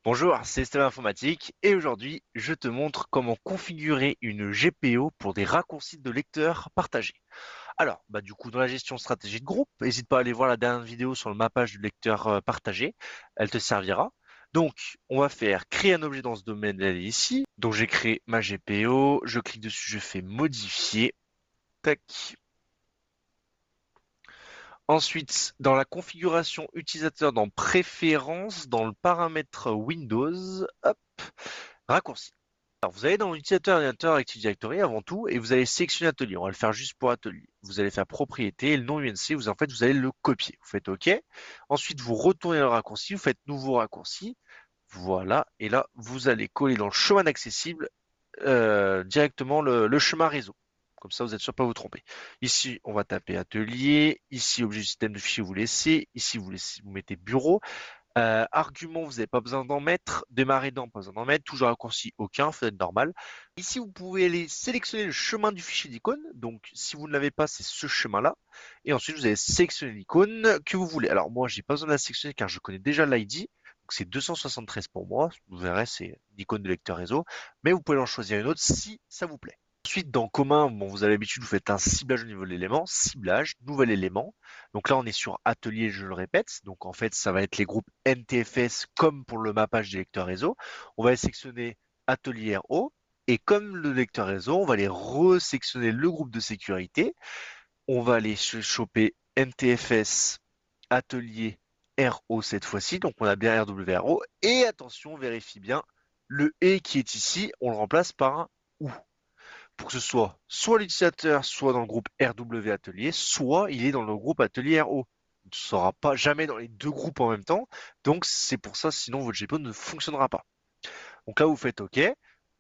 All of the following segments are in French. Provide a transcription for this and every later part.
Bonjour, c'est Esteban Informatique et aujourd'hui je te montre comment configurer une GPO pour des raccourcis de lecteurs partagés. Alors, du coup, dans la gestion stratégie de groupe, n'hésite pas à aller voir la dernière vidéo sur le mappage du lecteur partagé, elle te servira. Donc, on va faire créer un objet dans ce domaine, elle est ici. Donc, j'ai créé ma GPO, je clique dessus, je fais modifier, tac. Ensuite, dans la configuration utilisateur, dans préférences, dans le paramètre Windows, hop, raccourci. Alors, vous allez dans l'utilisateur ordinateur Active Directory avant tout et vous allez sélectionner atelier. On va le faire juste pour atelier. Vous allez faire propriété et le nom UNC, vous allez le copier. Vous faites OK. Ensuite, vous retournez le raccourci, vous faites nouveau raccourci. Voilà. Et là, vous allez coller dans le chemin d'accessible directement le chemin réseau. Comme ça, vous êtes sûr de pas vous tromper. Ici, on va taper atelier. Ici, objet du système de fichier, vous laissez. Ici, vous mettez bureau. Argument, vous n'avez pas besoin d'en mettre. Démarrer dans, pas besoin d'en mettre. Toujours raccourci, aucun, fenêtre normale. Ici, vous pouvez aller sélectionner le chemin du fichier d'icône. Donc, si vous ne l'avez pas, c'est ce chemin-là. Et ensuite, vous allez sélectionner l'icône que vous voulez. Alors, moi, j'ai pas besoin de la sélectionner car je connais déjà l'ID. Donc, c'est 273 pour moi. Vous verrez, c'est l'icône de lecteur réseau. Mais vous pouvez en choisir une autre si ça vous plaît. Ensuite, dans commun, bon, vous avez l'habitude, vous faites un ciblage au niveau de l'élément, ciblage, nouvel élément. Donc là, on est sur atelier, je le répète. Donc en fait, ça va être les groupes NTFS comme pour le mappage des lecteurs réseau. On va sélectionner atelier RO. Et comme le lecteur réseau, on va aller resectionner le groupe de sécurité. On va aller choper NTFS atelier RO cette fois-ci. Donc on a bien RWRO. Et attention, on vérifie bien le et qui est ici, on le remplace par un ou pour que ce soit l'utilisateur, soit dans le groupe RW Atelier, soit il est dans le groupe Atelier RO. Il ne sera pas jamais dans les deux groupes en même temps. Donc c'est pour ça, sinon votre GPO ne fonctionnera pas. Donc là, vous faites OK.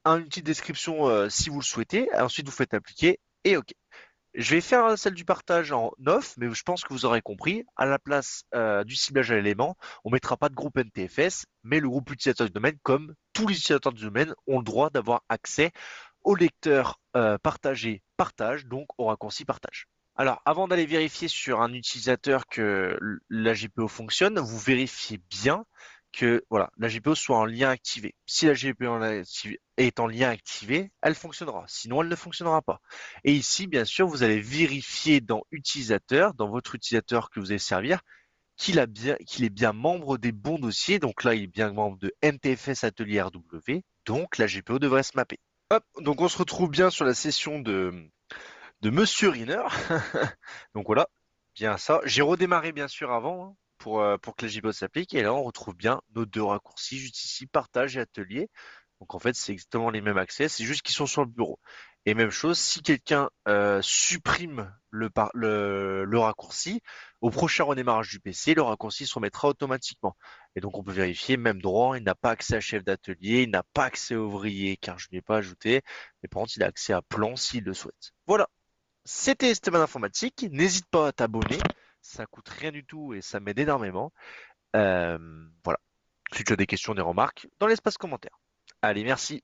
Une petite description si vous le souhaitez. Ensuite, vous faites appliquer et OK. Je vais faire celle du partage en off, mais je pense que vous aurez compris. À la place du ciblage à l'élément, on mettra pas de groupe NTFS, mais le groupe utilisateur du domaine, comme tous les utilisateurs du domaine, ont le droit d'avoir accès au lecteur partagé partage, donc au raccourci partage. Alors, avant d'aller vérifier sur un utilisateur que la GPO fonctionne, vous vérifiez bien que voilà, la GPO soit en lien activé. Si la GPO est en lien activé, elle fonctionnera. Sinon, elle ne fonctionnera pas. Et ici, bien sûr, vous allez vérifier dans utilisateur, dans votre utilisateur que vous allez servir, qu'il est bien membre des bons dossiers. Donc là, il est bien membre de NTFS Atelier RW. Donc la GPO devrait se mapper. Hop, donc on se retrouve bien sur la session de Monsieur Riner. Donc voilà, bien ça. J'ai redémarré bien sûr avant pour que la GPO s'applique. Et là, on retrouve bien nos deux raccourcis juste ici, partage et atelier. Donc en fait, c'est exactement les mêmes accès, c'est juste qu'ils sont sur le bureau. Et même chose, si quelqu'un supprime le raccourci, au prochain redémarrage du PC, le raccourci se remettra automatiquement. Et donc on peut vérifier, même droit, il n'a pas accès à chef d'atelier, il n'a pas accès à ouvrier car je ne l'ai pas ajouté, mais par contre il a accès à plan s'il le souhaite. Voilà, c'était Esteban Informatique, n'hésite pas à t'abonner, ça coûte rien du tout et ça m'aide énormément. Voilà, si tu as des questions, des remarques, dans l'espace commentaire. Allez, merci.